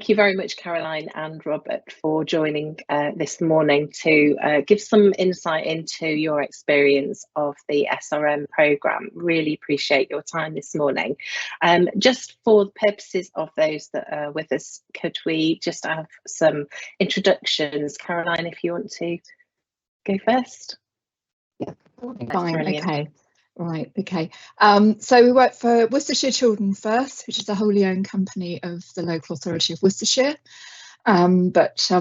thank you very much, Caroline and Robert, for joining this morning to give some insight into your experience of the SRM programme. Really appreciate your time this morning. Just for the purposes of those that are with us, could we just have some introductions? Caroline, if you want to go first. Yeah, fine, okay. Right, okay. So we work for Worcestershire Children First, which is a wholly owned company of the local authority of Worcestershire. But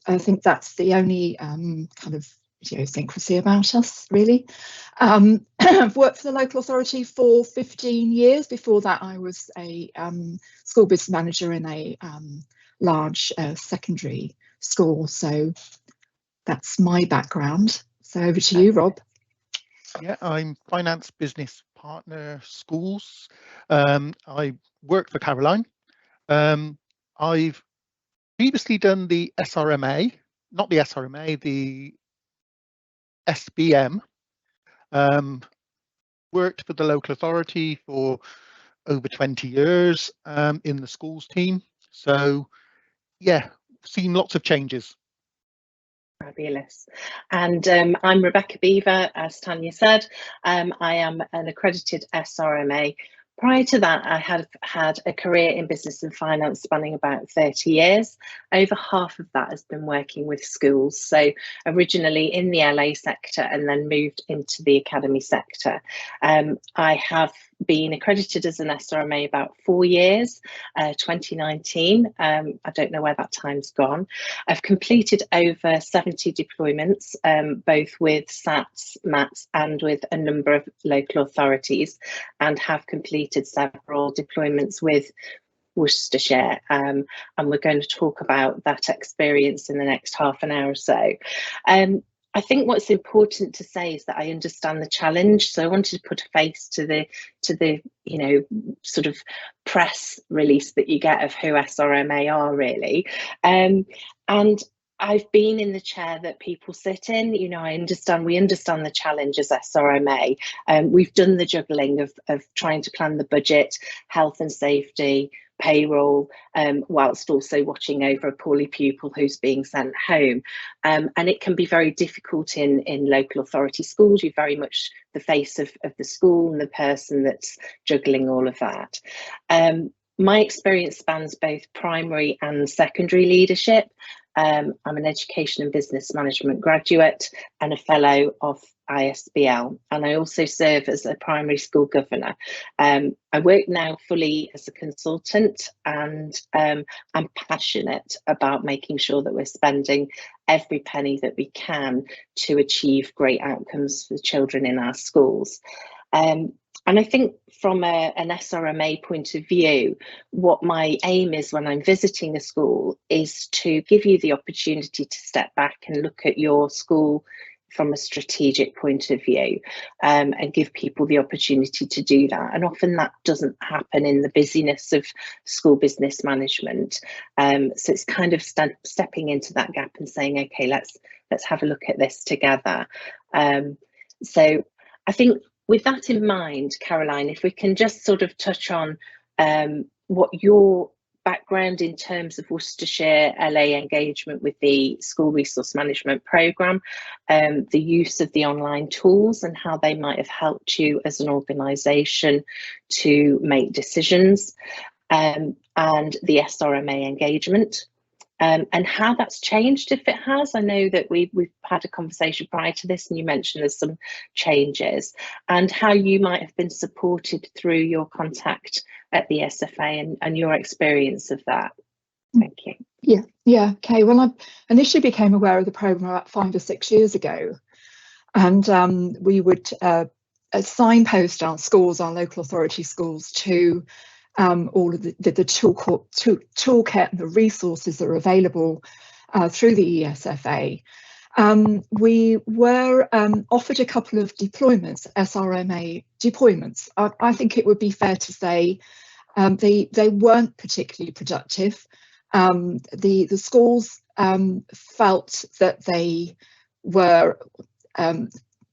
I think that's the only kind of idiosyncrasy about us, really. I've worked for the local authority for 15 years. Before that, I was a school business manager in a large secondary school. So that's my background. So over to you, Rob. Yeah, I'm finance business partner schools. I work for Caroline. I've previously done the SRMA, not the SRMA, the SBM. Worked for the local authority for over 20 years in the schools team. So yeah, seen lots of changes. Fabulous. And I'm Rebecca Beaver, as Tanya said. I am an accredited SRMA. Prior to that, I have had a career in business and finance spanning about 30 years. Over half of that has been working with schools. So originally in the LA sector and then moved into the academy sector. I have been accredited as an SRMA about 4 years, 2019. I don't know where that time's gone. I've completed over 70 deployments, both with SATs, MATs and with a number of local authorities, and have completed several deployments with Worcestershire, and we're going to talk about that experience in the next half an hour or so. I think what's important to say is that I understand the challenge, so I wanted to put a face to the sort of press release that you get of who SRMA are, really. And I've been in the chair that people sit in. We understand the challenge as SRMA. We've done the juggling of trying to plan the budget, health and safety, payroll, whilst also watching over a poorly pupil who's being sent home. And it can be very difficult in local authority schools. You're very much the face of the school and the person that's juggling all of that. My experience spans both primary and secondary leadership. I'm an education and business management graduate and a fellow of ISBL, and I also serve as a primary school governor. I work now fully as a consultant, and I'm passionate about making sure that we're spending every penny that we can to achieve great outcomes for the children in our schools. And I think from an SRMA point of view, what my aim is when I'm visiting a school is to give you the opportunity to step back and look at your school from a strategic point of view, and give people the opportunity to do that. And often that doesn't happen in the busyness of school business management. So it's kind of stepping into that gap and saying, okay, let's have a look at this together. So I think with that in mind, Caroline, if we can just sort of touch on what your background in terms of Worcestershire LA engagement with the school resource management programme, the use of the online tools and how they might have helped you as an organisation to make decisions, and the SRMA engagement. And how that's changed, if it has. I know that we've had a conversation prior to this and you mentioned there's some changes, and how you might have been supported through your contact at the SFA and your experience of that. Thank you. Yeah, okay. Well, I initially became aware of the programme about 5 or 6 years ago, and we would signpost our schools, our local authority schools, to all of the toolkit and the resources that are available through the ESFA. We were offered a couple of deployments, SRMA deployments. I think it would be fair to say they weren't particularly productive. The schools felt that they were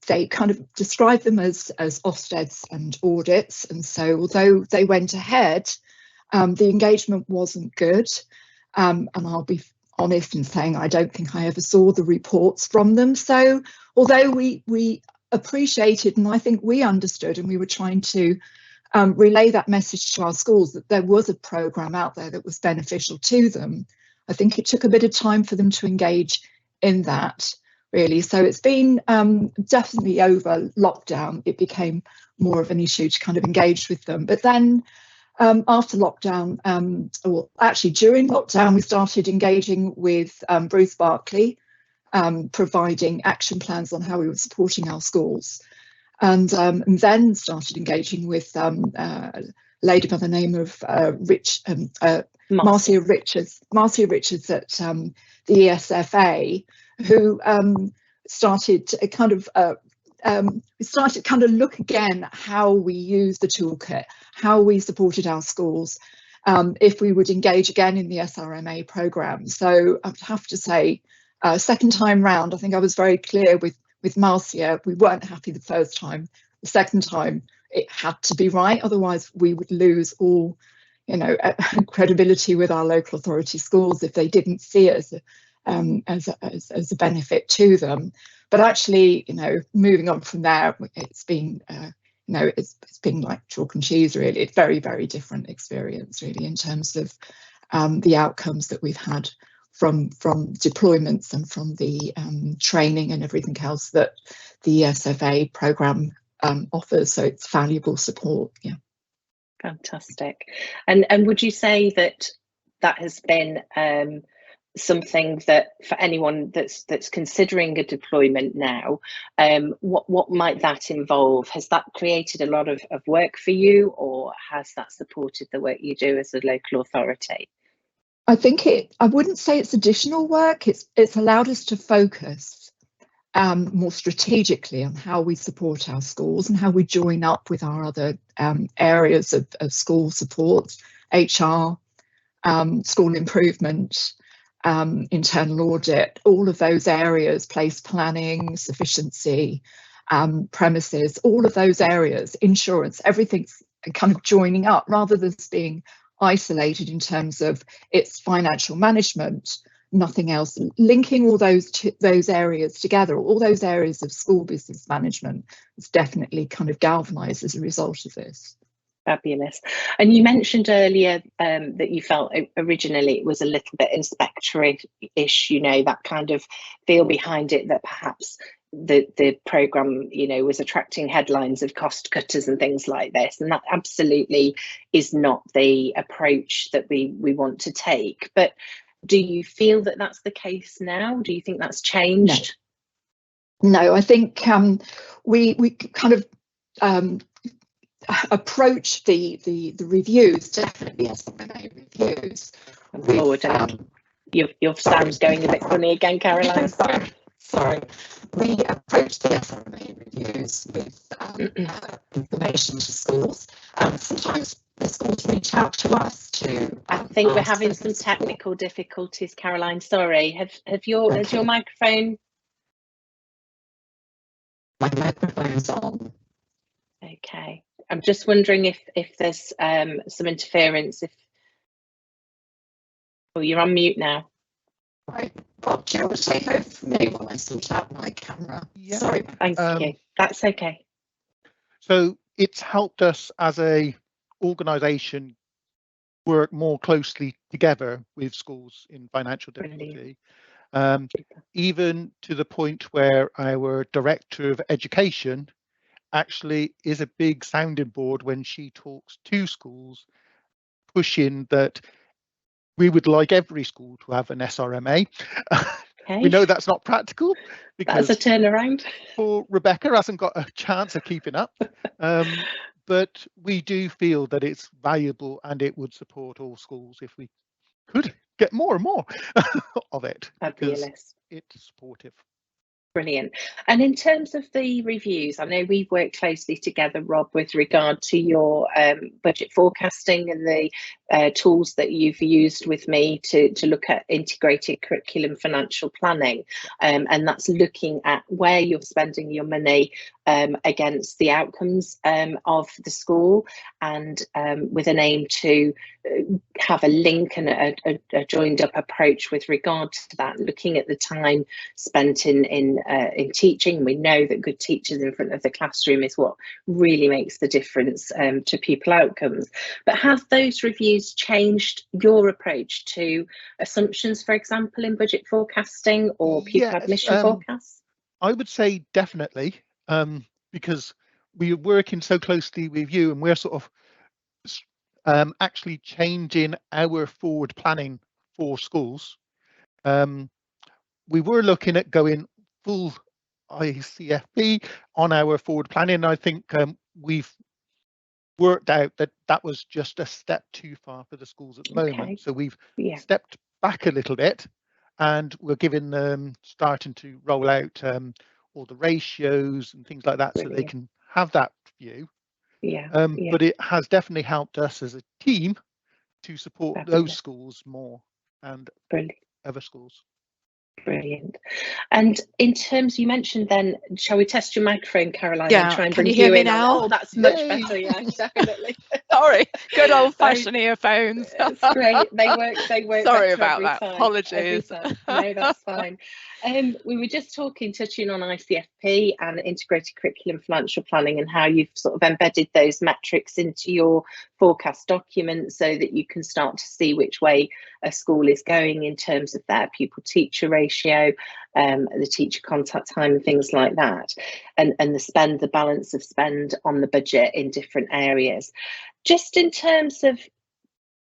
they kind of described them as Ofsteds and audits, and so although they went ahead, the engagement wasn't good. and I'll be honest in saying I don't think I ever saw the reports from them. So although we appreciated, and I think we understood, and we were trying to relay that message to our schools that there was a programme out there that was beneficial to them, I think it took a bit of time for them to engage in that, really. So it's been definitely over lockdown, it became more of an issue to kind of engage with them. But then after lockdown, or actually during lockdown, we started engaging with Bruce Barclay, providing action plans on how we were supporting our schools. And then started engaging with a lady by the name of Marcia Richards at the ESFA, who started to kind of look again at how we use the toolkit, how we supported our schools, if we would engage again in the SRMA programme. So I would have to say, second time round, I think I was very clear with Marcia. We weren't happy the first time. The second time, it had to be right, otherwise we would lose all, credibility with our local authority schools if they didn't see it as a benefit to them. But actually, moving on from there, it's been, it's been like chalk and cheese, really. It's very, very different experience, really, in terms of the outcomes that we've had from deployments and from the training and everything else that the SFA programme offers. So it's valuable support. Yeah. Fantastic. And would you say that has been something that for anyone that's considering a deployment now, what might that involve? Has that created a lot of work for you, or has that supported the work you do as a local authority? I think I wouldn't say it's additional work. It's allowed us to focus more strategically on how we support our schools and how we join up with our other areas of school support, HR, school improvement, internal audit, all of those areas, place planning, sufficiency, premises, all of those areas, insurance, everything's kind of joining up rather than being isolated in terms of its financial management, nothing else. Linking all those areas together, all those areas of school business management, is definitely kind of galvanised as a result of this. Fabulous. And you mentioned earlier that you felt originally it was a little bit inspectory-ish, that kind of feel behind it, that perhaps the programme, was attracting headlines of cost cutters and things like this. And that absolutely is not the approach that we want to take. But do you feel that that's the case now? Do you think that's changed? No, I think we kind of approach the reviews, definitely SRMA reviews. Your sound's going a bit funny again, Caroline. Sorry. We approach the SRMA reviews with information to schools. Sometimes the schools reach out to us to. I think we're having some technical difficulties, Caroline. Sorry. Has your microphone? My microphone's on. Okay. I'm just wondering if there's some interference. Oh, you're on mute now. Right. Bob, do you want to take over from me while I sort out my camera? Yeah. Sorry. Thank you. That's okay. So it's helped us as a organisation work more closely together with schools in financial difficulty, even to the point where our director of education actually is a big sounding board when she talks to schools, pushing that we would like every school to have an SRMA. Okay. We know that's not practical because that's a turnaround. Poor Rebecca hasn't got a chance of keeping up. But we do feel that it's valuable and it would support all schools if we could get more and more of it. Fabulous. It's supportive. Brilliant. And in terms of the reviews, I know we've worked closely together, Rob, with regard to your budget forecasting and the tools that you've used with me to look at integrated curriculum financial planning. And that's looking at where you're spending your money against the outcomes of the school, and with an aim to have a link and a joined up approach with regard to that, looking at the time spent in teaching. We know that good teachers in front of the classroom is what really makes the difference to pupil outcomes. But have those reviews changed your approach to assumptions, for example, in budget forecasting or pupil admission forecasts? I would say definitely, because we are working so closely with you, and we're sort of actually changing our forward planning for schools. We were looking at going full ICFP on our forward planning. I think we've worked out that that was just a step too far for the schools at the moment. So we've stepped back a little bit, and we're giving them starting to roll out all the ratios and things like that. Brilliant. So they can have that view. But it has definitely helped us as a team to support those schools more and other schools. Brilliant. And in terms, you mentioned then, shall we test your microphone, Caroline? Yeah. And try and Can bring you hear me in now? Oh, that's much better. Yeah, definitely. Sorry, good old-fashioned earphones. It's great. They work. Sorry about that. Time, Apologies. No, that's fine. We were just touching on ICFP and integrated curriculum financial planning, and how you've sort of embedded those metrics into your forecast document so that you can start to see which way a school is going in terms of their pupil teacher ratio, the teacher contact time and things like that, and the balance of spend on the budget in different areas. Just in terms of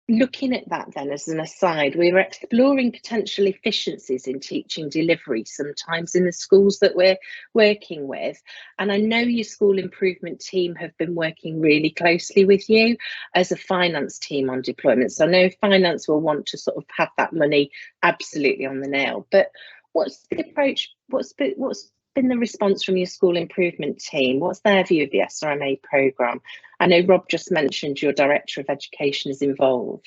looking at that then as an aside, we were exploring potential efficiencies in teaching delivery sometimes in the schools that we're working with. And I know your school improvement team have been working really closely with you as a finance team on deployment. So I know finance will want to sort of have that money absolutely on the nail. But what's the approach? What's been the response from your school improvement team? What's their view of the SRMA programme? I know Rob just mentioned your Director of Education is involved.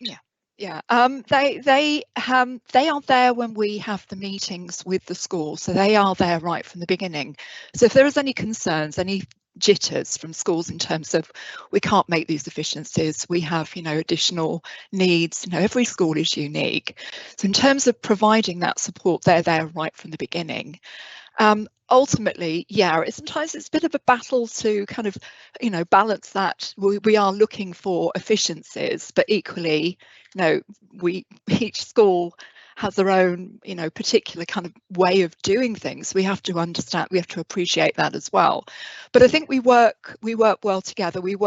Yeah, they are there when we have the meetings with the school, so they are there right from the beginning. So if there is any concerns, any jitters from schools in terms of we can't make these efficiencies, we have additional needs, every school is unique. So in terms of providing that support, they're there right from the beginning. Ultimately, sometimes it's a bit of a battle to kind of, balance that. We are looking for efficiencies, but equally, each school has their own, particular kind of way of doing things. We have to understand, we have to appreciate that as well. But I think we work well together. We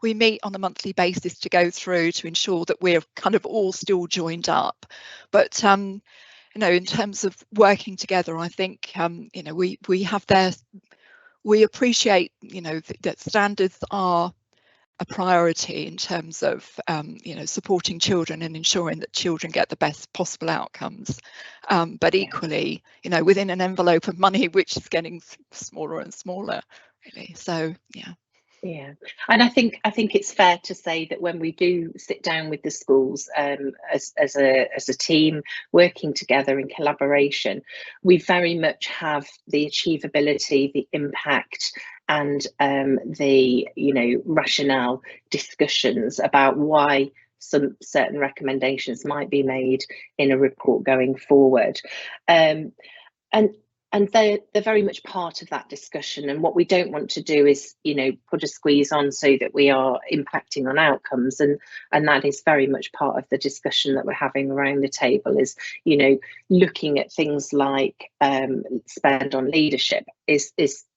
meet on a monthly basis to go through to ensure that we're kind of all still joined up. But in terms of working together, I think we appreciate that standards are a priority in terms of supporting children and ensuring that children get the best possible outcomes, but equally within an envelope of money which is getting smaller and smaller, really. So yeah, and I think it's fair to say that when we do sit down with the schools as a team working together in collaboration, we very much have the achievability, the impact, and the rationale discussions about why some certain recommendations might be made in a report going forward, and they're very much part of that discussion. And what we don't want to do is, put a squeeze on so that we are impacting on outcomes. And that is very much part of the discussion that we're having around the table is, looking at things like spend on leadership.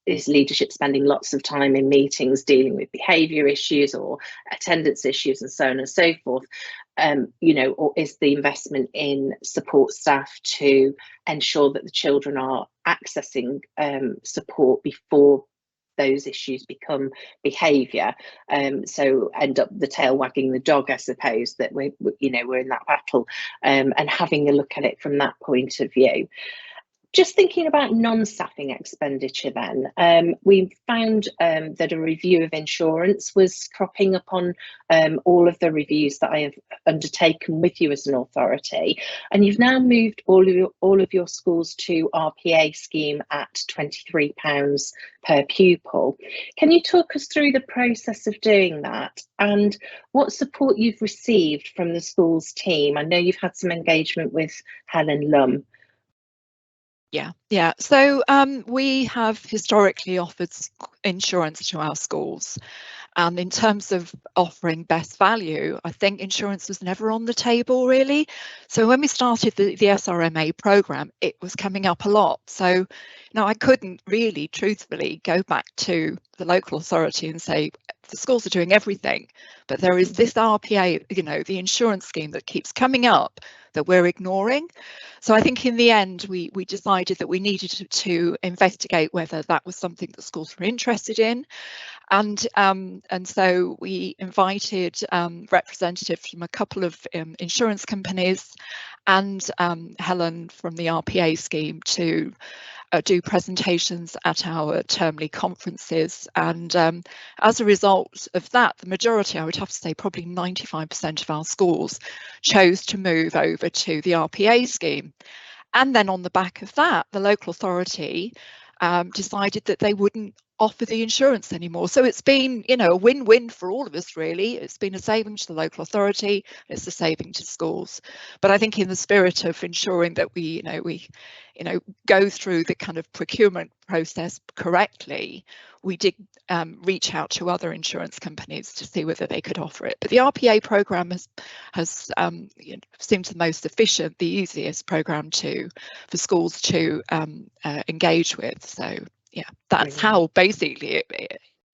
Is leadership spending lots of time in meetings dealing with behaviour issues or attendance issues and so on and so forth? Or is the investment in support staff to ensure that the children are accessing support before those issues become behaviour? So end up the tail wagging the dog, I suppose, that we're in that battle, and having a look at it from that point of view. Just thinking about non-staffing expenditure then, we found that a review of insurance was cropping up on all of the reviews that I have undertaken with you as an authority, and you've now moved all of your schools to RPA scheme at £23 per pupil. Can you talk us through the process of doing that and what support you've received from the schools team? I know you've had some engagement with Helen Lum. Yeah. So we have historically offered insurance to our schools. And in terms of offering best value, I think insurance was never on the table, really. So when we started the SRMA programme, it was coming up a lot. So now I couldn't really truthfully go back to the local authority and say, the schools are doing everything, but there is this RPA, the insurance scheme that keeps coming up that we're ignoring. So I think in the end, we decided that we needed to investigate whether that was something that schools were interested in. And so we invited representatives from a couple of insurance companies and Helen from the RPA scheme to do presentations at our termly conferences. And as a result of that, the majority, I would have to say probably 95% of our schools chose to move over to the RPA scheme. And then on the back of that, the local authority decided that they wouldn't offer the insurance anymore. So it's been, a win-win for all of us, really. It's been a saving to the local authority, it's a saving to schools. But I think in the spirit of ensuring that we go through the kind of procurement process correctly, we did reach out to other insurance companies to see whether they could offer it. But the RPA programme has seemed the most efficient, the easiest programme for schools to engage with. So yeah, that's how basically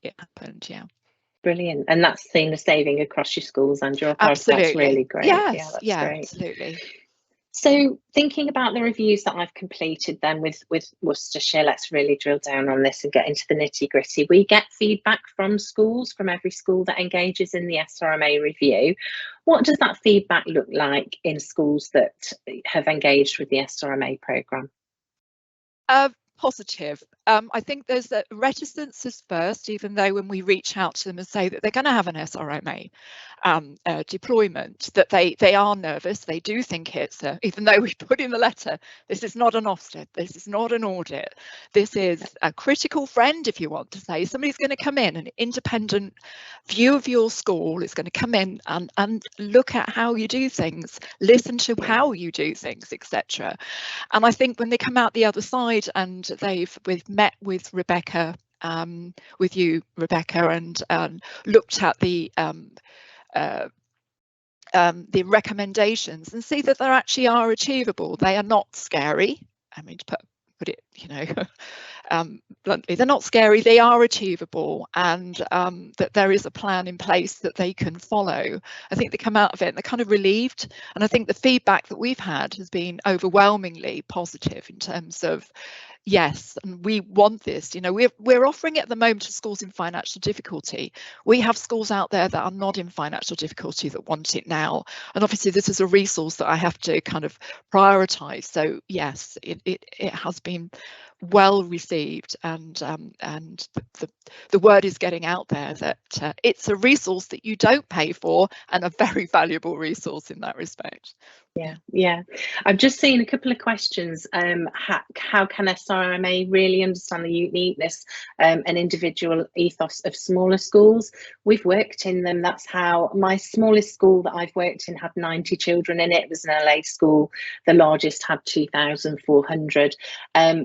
it happened. Yeah. Brilliant. And that's seen a saving across your schools and your authority. Absolutely. That's really great. Yes, That's great. Absolutely. So thinking about the reviews that I've completed then with Worcestershire, let's really drill down on this and get into the nitty gritty. We get feedback from schools, from every school that engages in the SRMA review. What does that feedback look like in schools that have engaged with the SRMA programme? Positive. I think there's a reticence at first, even though when we reach out to them and say that they're going to have an SRMA deployment, that they are nervous. They do think it's even though we put in the letter, this is not an Ofsted, this is not an audit, this is a critical friend, if you want to say. Somebody's going to come in, an independent view of your school is going to come in and look at how you do things, listen to how you do things, etc. And I think when they come out the other side and we've met with Rebecca, with you, Rebecca, and looked at the recommendations and see that they actually are achievable. They are not scary. I mean, to put it, bluntly, they're not scary. They are achievable, and that there is a plan in place that they can follow. I think they come out of it and they're kind of relieved. And I think the feedback that we've had has been overwhelmingly positive in terms of, yes, and we want this. We're offering it at the moment to schools in financial difficulty. We have schools out there that are not in financial difficulty that want it now, and obviously this is a resource that I have to kind of prioritise. So yes, it has been well received, and the word is getting out there that it's a resource that you don't pay for, and a very valuable resource in that respect. Yeah. I've just seen a couple of questions. How can SRMA really understand the uniqueness and individual ethos of smaller schools? We've worked in them. That's how my smallest school that I've worked in had 90 children in it. It was an LA school. The largest had 2,400.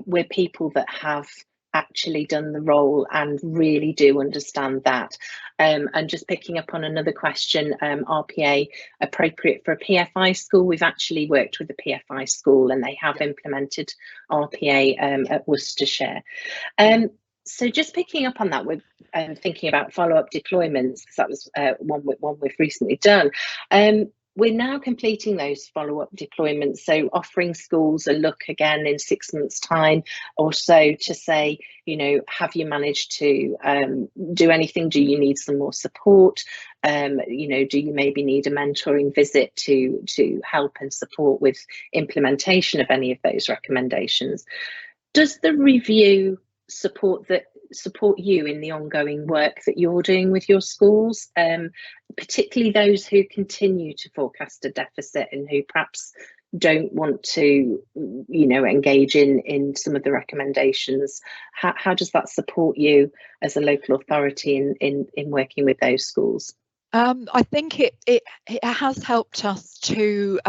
We're people that have actually done the role and really do understand that. And just picking up on another question, RPA appropriate for a PFI school? We've actually worked with a PFI school and they have implemented RPA at Worcestershire. So just picking up on that, we're thinking about follow-up deployments, because that was one we've recently done. we're now completing those follow-up deployments, so offering schools a look again in 6 months' time or so to say, you know, have you managed to do anything? Do you need some more support? You know, do you maybe need a mentoring visit to help and support with implementation of any of those recommendations? Does the review support you in the ongoing work that you're doing with your schools, particularly those who continue to forecast a deficit and who perhaps don't want to, you know, engage in some of the recommendations? How does that support you as a local authority in working with those schools? I think it has helped us to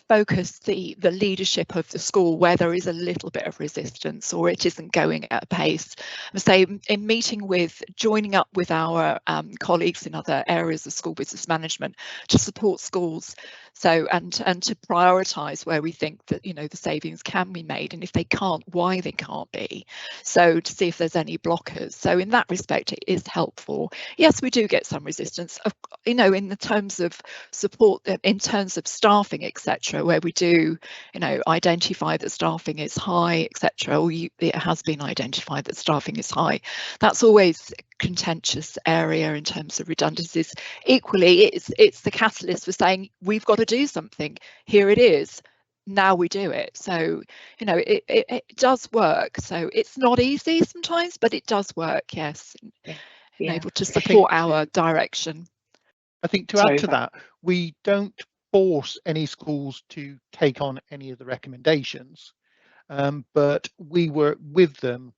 focus the leadership of the school where there is a little bit of resistance or it isn't going at a pace. I say in joining up with our colleagues in other areas of school business management to support schools, so and to prioritise where we think that, you know, the savings can be made, and if they can't, why they can't be. So to see if there's any blockers. So in that respect, it is helpful. Yes, we do get some resistance, you know, in the terms of support, in terms of staffing, etc., where we do, you know, identify that staffing is high, etc., or it has been identified that staffing is high. That's always a contentious area in terms of redundancies. Equally, it's the catalyst for saying we've got to do something. Here it is. Now we do it. So, you know, it does work. So it's not easy sometimes, but it does work. Yes, able to support our direction. I think to add to that, we don't force any schools to take on any of the recommendations, but we work with them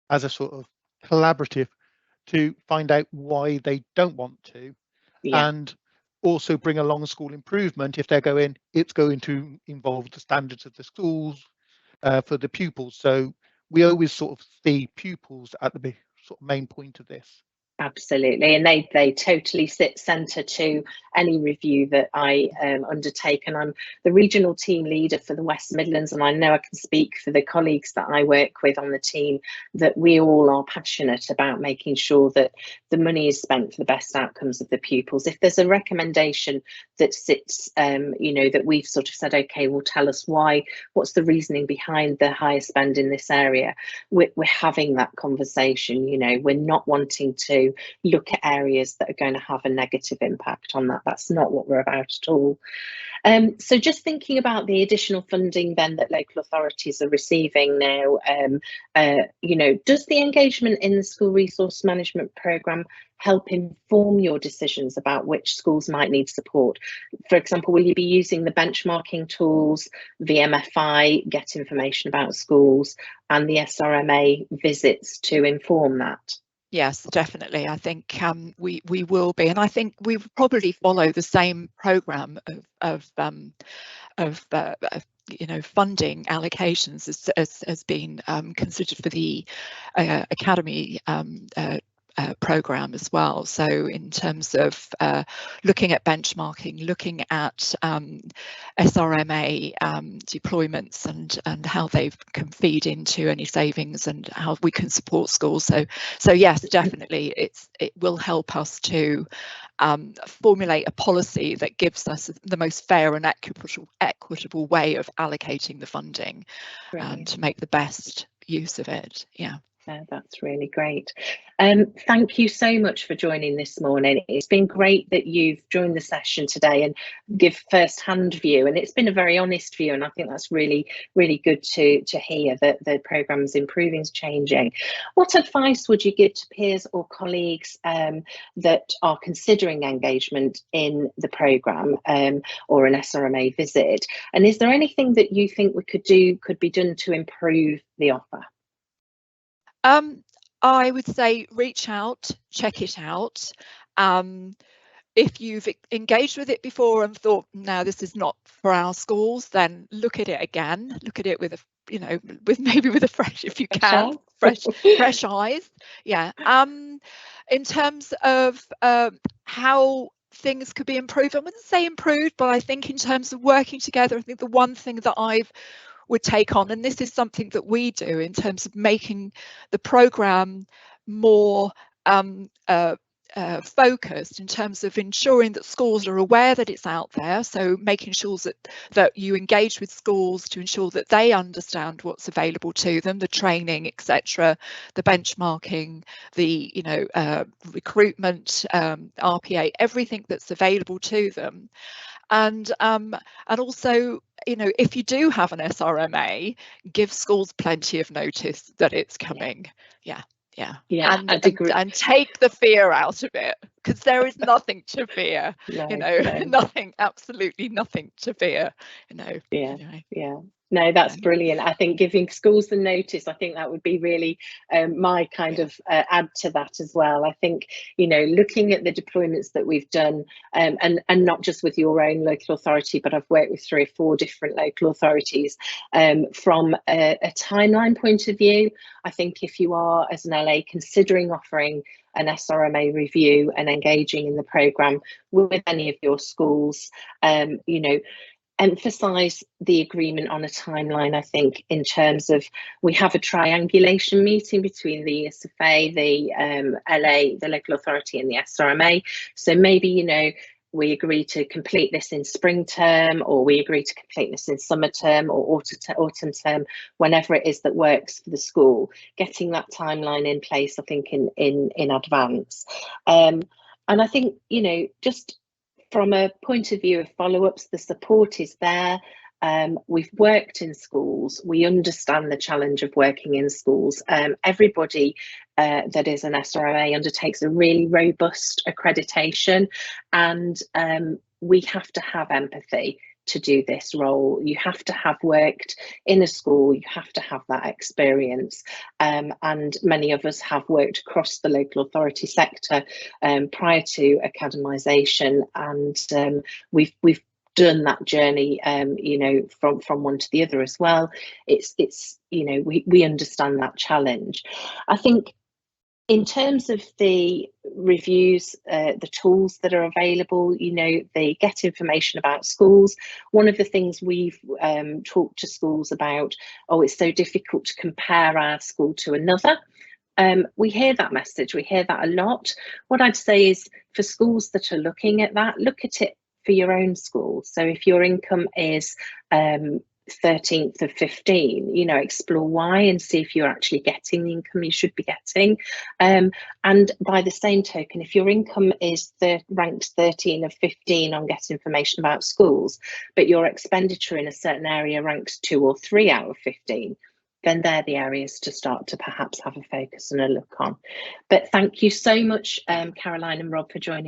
as a sort of collaborative to find out why they don't want to, and also bring along school improvement. If they're going, it's going to involve the standards of the schools for the pupils. So we always sort of see pupils at the sort of main point of this. Absolutely, and they totally sit centre to any review that I undertake, and I'm the regional team leader for the West Midlands, and I know I can speak for the colleagues that I work with on the team that we all are passionate about making sure that the money is spent for the best outcomes of the pupils. If there's a recommendation that sits, you know, that we've sort of said, okay, well, tell us why, what's the reasoning behind the higher spend in this area, we're having that conversation. You know, we're not wanting to look at areas that are going to have a negative impact on that. That's not what we're about at all. So just thinking about the additional funding then that local authorities are receiving now, you know, does the engagement in the school resource management programme help inform your decisions about which schools might need support? For example, will you be using the benchmarking tools, VMFI, get information about schools, and the SRMA visits to inform that? Yes, definitely. I think we will be, and I think we will probably follow the same programme of you know, funding allocations as been considered for the academy programme as well. So in terms of looking at benchmarking, looking at SRMA deployments and how they can feed into any savings and how we can support schools. So yes, definitely it will help us to formulate a policy that gives us the most fair and equitable way of allocating the funding and to make the best use of it. Yeah. That's really great. Thank you so much for joining this morning. It's been great that you've joined the session today and give first-hand view, and it's been a very honest view, and I think that's really, really good to hear that the programme is improving, is changing. What advice would you give to peers or colleagues that are considering engagement in the programme or an SRMA visit? And is there anything that you think could be done to improve the offer? I would say reach out, check it out. If you've engaged with it before and thought, no, this is not for our schools, then look at it again. Look at it with a fresh, if you can, fresh eyes. Yeah. In terms of how things could be improved, I wouldn't say improved, but I think in terms of working together, I think the one thing that I would take on, and this is something that we do in terms of making the programme more focused in terms of ensuring that schools are aware that it's out there, so making sure that you engage with schools to ensure that they understand what's available to them, the training, etc., the benchmarking, the recruitment, RPA, everything that's available to them. And also, if you do have an SRMA, give schools plenty of notice that it's coming. Yeah. And take the fear out of it, because there is nothing to fear. Nothing, absolutely nothing to fear. No, that's brilliant. I think giving schools the notice, I think that would be really my kind of add to that as well. I think, looking at the deployments that we've done, and not just with your own local authority, but I've worked with 3 or 4 different local authorities, from a timeline point of view. I think if you are, as an LA, considering offering an SRMA review and engaging in the programme with any of your schools, emphasise the agreement on a timeline. I think in terms of, we have a triangulation meeting between the ESFA, the LA, the local authority, and the SRMA. So maybe, we agree to complete this in spring term, or we agree to complete this in summer term or autumn term, whenever it is that works for the school. Getting that timeline in place, I think, in advance. And I think, just from a point of view of follow-ups, the support is there. We've worked in schools. We understand the challenge of working in schools. Everybody that is an SRMA undertakes a really robust accreditation, and we have to have empathy to do this role. You have to have worked in a school, you have to have that experience, and many of us have worked across the local authority sector prior to academisation, and we've done that journey, from one to the other as well. It's we understand that challenge. I think in terms of the reviews, the tools that are available, they get information about schools. One of the things we've talked to schools about, it's so difficult to compare our school to another. We hear that message, we hear that a lot. What I'd say is, for schools that are looking at that, look at it for your own school. So if your income is 13th of 15, explore why and see if you're actually getting the income you should be getting. And by the same token, if your income is ranked 13 of 15 on Get Information About Schools, but your expenditure in a certain area ranks 2 or 3 out of 15, then they're the areas to start to perhaps have a focus and a look on. But thank you so much, Caroline and Rob, for joining